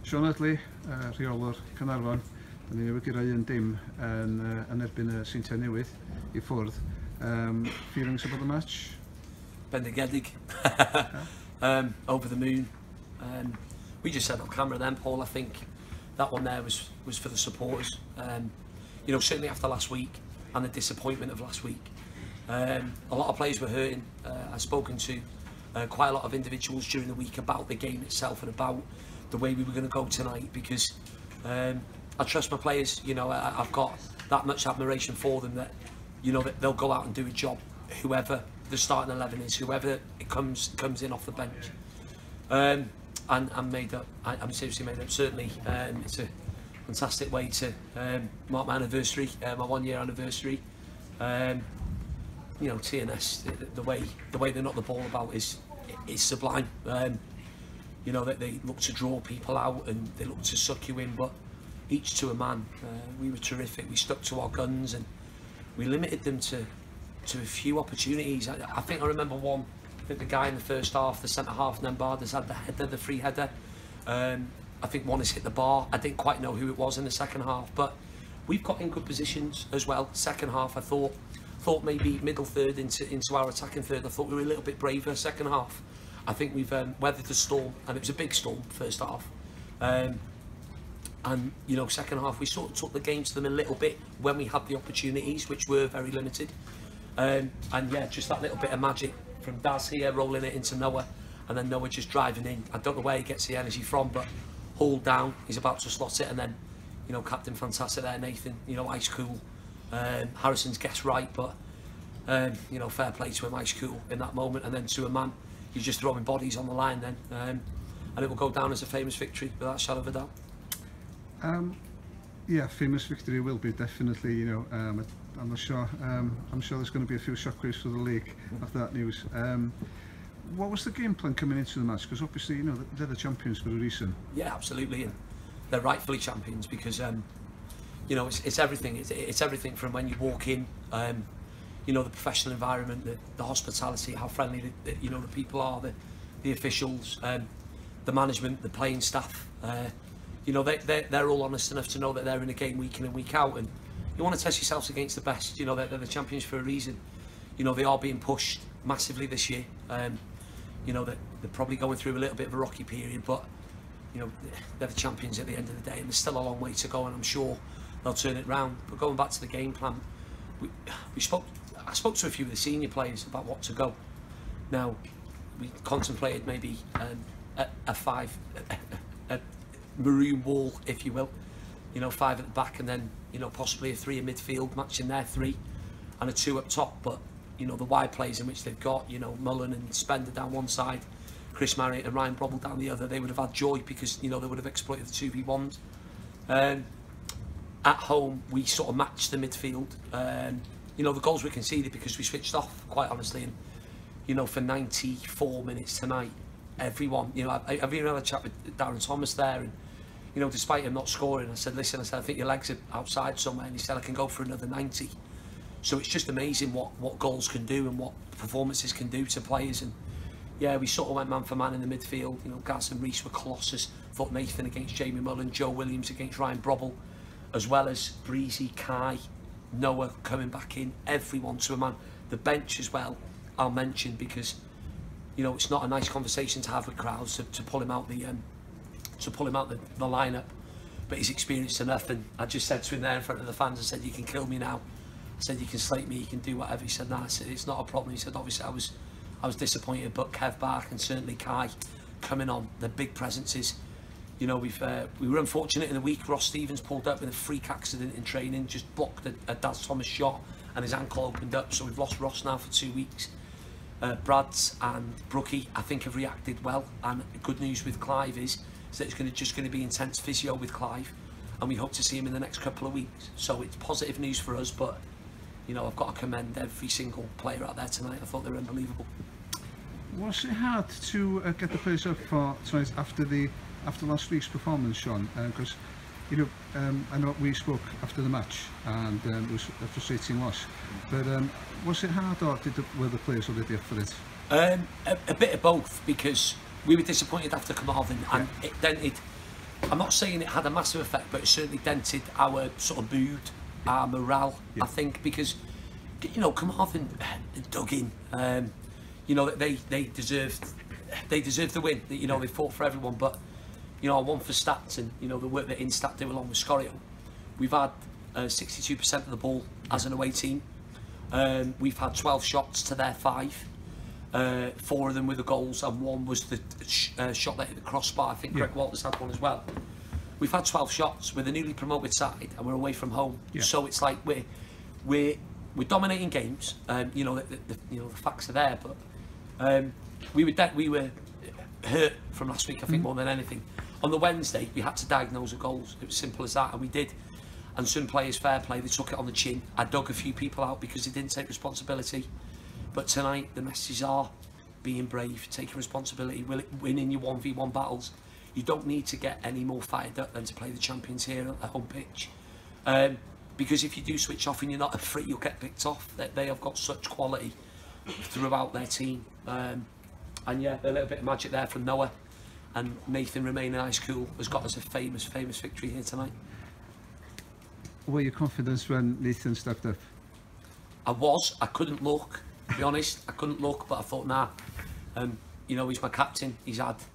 Sean Adley, rheolwr Caernarfon. Da ni wedi rhoi un dim yn erbyn y Seintiau Newydd I ffwrdd. Feelings about the match? Bendigedig. Over the moon. We just said on camera then, Paul, I think that one there was for the supporters. You know, certainly after last week and the disappointment of last week. A lot of players were hurting. I've spoken to quite a lot of individuals during the week about the game itself and about the way we were going to go tonight, because I trust my players. You know, I've got that much admiration for them that, you know, that they'll go out and do a job, whoever the starting 11 is, whoever it comes in off the bench. And I'm made up. I'm seriously made up. Certainly, it's a fantastic way to mark my anniversary, my 1 year anniversary. You know, TNS, the way they knock the ball about is sublime. You know, that they look to draw people out and they look to suck you in, but each to a man. We were terrific. We stuck to our guns and we limited them to a few opportunities. I think I remember one. I think the guy in the first half, the centre half, Nembard, has had the header, the free header. I think one has hit the bar. I didn't quite know who it was in the second half, but we've got in good positions as well. Second half, I thought maybe middle third into our attacking third. I thought we were a little bit braver second half. I think we've weathered the storm, and it was a big storm first half. And you know, second half we sort of took the game to them a little bit when we had the opportunities, which were very limited. And yeah, just that little bit of magic from Daz here rolling it into Noah, and then Noah just driving in. I don't know where he gets the energy from, but hold down, he's about to slot it, and then, you know, Captain Fantastic there, Nathan, you know, ice cool. Harrison's guessed right, but you know, fair play to him, ice cool in that moment. And then to a man, he's just throwing bodies on the line then, and it will go down as a famous victory without a shadow of a doubt. Yeah, famous victory will be, definitely. You know, I'm not sure. I'm sure there's going to be a few shockwaves for the league after that news. What was the game plan coming into the match? Because obviously, you know, they're the champions for a reason. Yeah, absolutely, and they're rightfully champions because you know, it's everything. It's everything from when you walk in. You know, the professional environment, the hospitality, how friendly you know the people are, the officials, the management, the playing staff. You know, they're all honest enough to know that they're in a game week in and week out, and you want to test yourselves against the best. You know, they're the champions for a reason. You know, they are being pushed massively this year. You know, they're probably going through a little bit of a rocky period, but you know, they're the champions at the end of the day, and there's still a long way to go, and I'm sure they'll turn it round. But going back to the game plan, I spoke to a few of the senior players about what to go. Now, we contemplated maybe a maroon wall, if you will. You know, 5 at the back, and then, you know, possibly a 3 in midfield, matching their 3, and a 2 up top. But you know, the wide players in which they've got, you know, Mullen and Spender down one side, Chris Marriott and Ryan Brobble down the other, they would have had joy because, you know, they would have exploited the 2v1s. At home, we sort of matched the midfield. You know, the goals we conceded because we switched off, quite honestly. And, you know, for 94 minutes tonight, everyone, you know, I've even had a chat with Darren Thomas there, and, you know, despite him not scoring, I said, listen, I think your legs are outside somewhere, and he said, I can go for another 90. So it's just amazing what goals can do and what performances can do to players. And yeah, we sort of went man for man in the midfield. You know, Gaz and Reece were colossus. Thought Nathan against Jamie Mullen, Joe Williams against Ryan Brobble, as well as Breezy, Kai, Noah coming back in, everyone to a man. The bench as well, I'll mention, because, you know, it's not a nice conversation to have with crowds to pull him out the lineup, but he's experienced enough. And I just said to him there in front of the fans, I said, you can kill me now. I said, you can slate me, you can do whatever. He said, nah, I said, it's not a problem. He said, obviously I was disappointed, but Kev Bark and certainly Kai coming on, the big presences. You know, we were unfortunate in the week. Ross Stevens pulled up with a freak accident in training, just blocked a Daz Thomas shot, and his ankle opened up. So we've lost Ross now for 2 weeks. Brads and Brookie, I think, have reacted well. And good news with Clive is that it's just going to be intense physio with Clive, and we hope to see him in the next couple of weeks. So it's positive news for us, but you know, I've got to commend every single player out there tonight. I thought they were unbelievable. Was it hard to get the players up for tonight after last week's performance, Sean? Because you know, I know we spoke after the match, and it was a frustrating loss. But was it hard, or were the players already up for it? A bit of both, because we were disappointed after Carmarthen, and I'm not saying it had a massive effect, but it certainly dented our sort of mood, our morale, I think, because, you know, Carmarthen dug in. You know, they deserved the win. You know, they fought for everyone, but, you know, I won for stats and, you know, the work that Instat do along with Scorio. We've had 62% of the ball as an away team. We've had 12 shots to their 5. 4 of them were the goals, and 1 was the shot that hit the crossbar. I think Greg Walters had one as well. We've had 12 shots. We're the newly promoted side, and we're away from home. So it's like we're dominating games. You know, the facts are there, but we were hurt from last week, I think, more than anything. On the Wednesday, we had to diagnose the goals. It was simple as that, and we did. And some players, fair play, they took it on the chin. I dug a few people out because they didn't take responsibility. But tonight, the messages are being brave, taking responsibility, winning your 1v1 battles. You don't need to get any more fired up than to play the champions here at the home pitch. Because if you do switch off and you're not free, you'll get picked off. They have got such quality throughout their team. And yeah, a little bit of magic there from Noah. And Nathan remaining ice cool has got us a famous victory here tonight. Were you confident when Nathan stepped up? I couldn't look. To be honest, I couldn't look, but I thought, nah, you know, he's my captain. He hasn't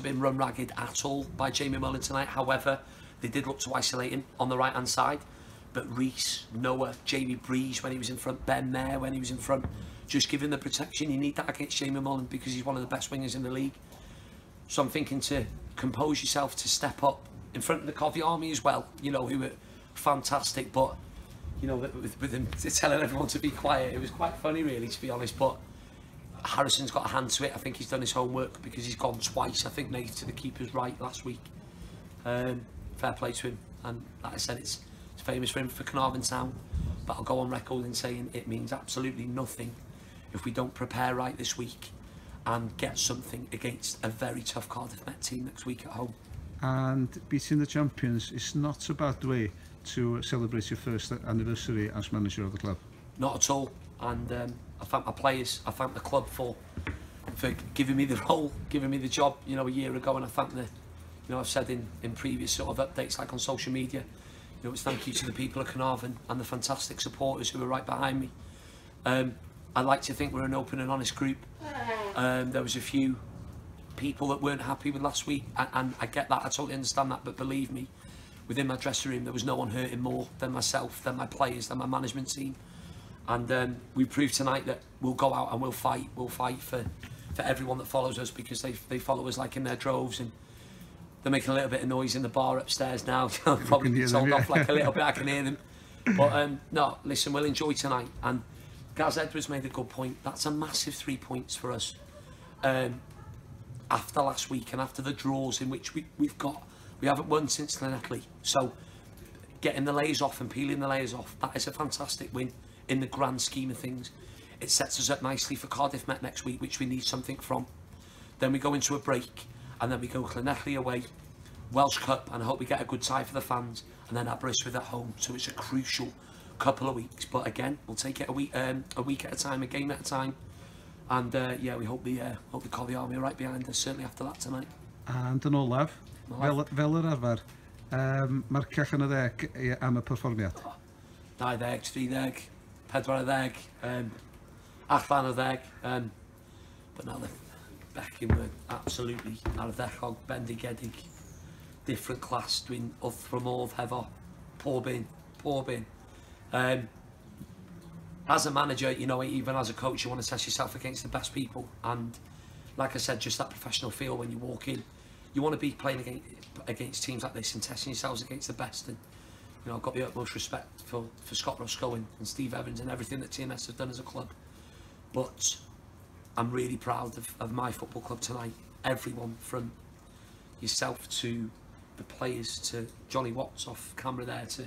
been run ragged at all by Jamie Mullen tonight. However, they did look to isolate him on the right-hand side. But Reece, Noah, Jamie Breeze when he was in front, Ben Mayer when he was in front, just giving the protection. You need that against Jamie Mullen because he's one of the best wingers in the league. So I'm thinking to compose yourself, to step up in front of the Cofis army as well, you know, who were fantastic, but you know, with him telling everyone to be quiet, it was quite funny really, to be honest. But Harrison's got a hand to it. I think he's done his homework because he's gone twice, I think, Nate, to the keeper's right last week. Fair play to him, and like I said, it's famous for him for Carnarvon Town, but I'll go on record in saying it means absolutely nothing if we don't prepare right this week and get something against a very tough Cardiff Met team next week at home. And beating the champions is not a bad way to celebrate your first anniversary as manager of the club. Not at all. And I thank my players, I thank the club for giving me the role, giving me the job, you know, a year ago, and I thank the, you know, I've said in previous sort of updates, like on social media, you know, it's thank you to the people of Carnarvon and the fantastic supporters who are right behind me. I like to think we're an open and honest group. There was a few people that weren't happy with last week, and I get that, I totally understand that, but believe me, within my dressing room there was no one hurting more than myself, than my players, than my management team. And we proved tonight that we'll go out and we'll fight for everyone that follows us, because they follow us like in their droves, and they're making a little bit of noise in the bar upstairs now. I'll probably be told off like a little bit, I can hear them. But no, listen, we'll enjoy tonight. And Gaz Edwards made a good point. That's a massive 3 points for us. After last week and after the draws in which we haven't won since Llanelli. So getting the layers off and peeling the layers off, that is a fantastic win in the grand scheme of things. It sets us up nicely for Cardiff Met next week, which we need something from. Then we go into a break, and then we go Llanelli away, Welsh Cup, and I hope we get a good tie for the fans, and then Aberystwyth at home. So it's a crucial couple of weeks, but again, we'll take it a week at a time, a game at a time. And yeah, we hope the Cofis army are right behind us, certainly after that tonight. And yn olaf, fel yr arfer, marciach yn y 10 am y perfformiad? 20, 30, 40, allan o 10. But now the Beckham were absolutely ar y ddechog, bendigedig, different class, dwi'n wrth fy modd hefo, pob un. As a manager, you know, even as a coach, you want to test yourself against the best people, and like I said, just that professional feel when you walk in. You want to be playing against teams like this and testing yourselves against the best. And you know, I've got the utmost respect for Scott Roscoe and Steve Evans and everything that TNS have done as a club. But I'm really proud of my football club tonight. Everyone from yourself to the players to Johnny Watts off camera there to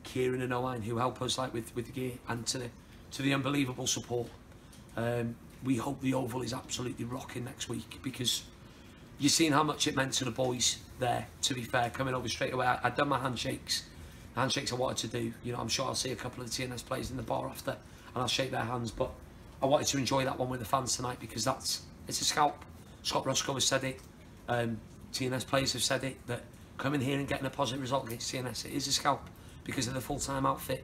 Kieran and Owen, who help us like with the gear, and to the unbelievable support. We hope the Oval is absolutely rocking next week, because you've seen how much it meant to the boys there, to be fair, coming over straight away. I'd done my handshakes I wanted to do. You know, I'm sure I'll see a couple of the TNS players in the bar after, and I'll shake their hands, but I wanted to enjoy that one with the fans tonight, because it's a scalp. Scott Roscoe has said it. TNS players have said it, that coming here and getting a positive result against TNS, it is a scalp because of the full-time outfit.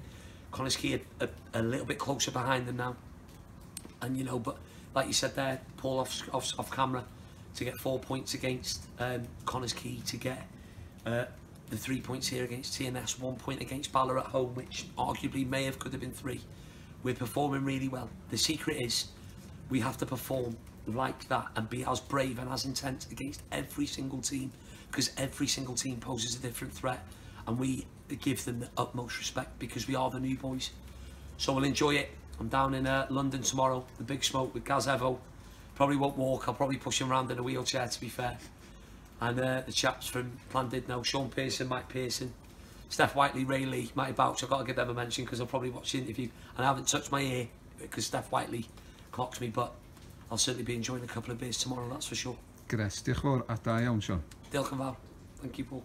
Connors Key are a little bit closer behind them now, and you know, but like you said there, Paul off camera, to get 4 points against Connors Key, to get the 3 points here against TNS, 1 point against Bala at home, which arguably could have been 3. We're performing really well. The secret is we have to perform like that and be as brave and as intense against every single team, because every single team poses a different threat, and we give them the utmost respect because we are the new boys. So we'll enjoy it. I'm down in London tomorrow, the Big Smoke with Gaz Evo. Probably won't walk, I'll probably push him around in a wheelchair, to be fair. And the chaps from Llandudno, Sean Pearson, Mike Pearson, Steph Whiteley, Ray Lee, Matty Bouch, I've got to give them a mention because I'll probably watch the interview, and I haven't touched my ear because Steph Whiteley clocks me, but I'll certainly be enjoying a couple of beers tomorrow, that's for sure. Gres, diolch yn fawr a da iawn, Sean. Diolch yn fawr. Thank you, Paul.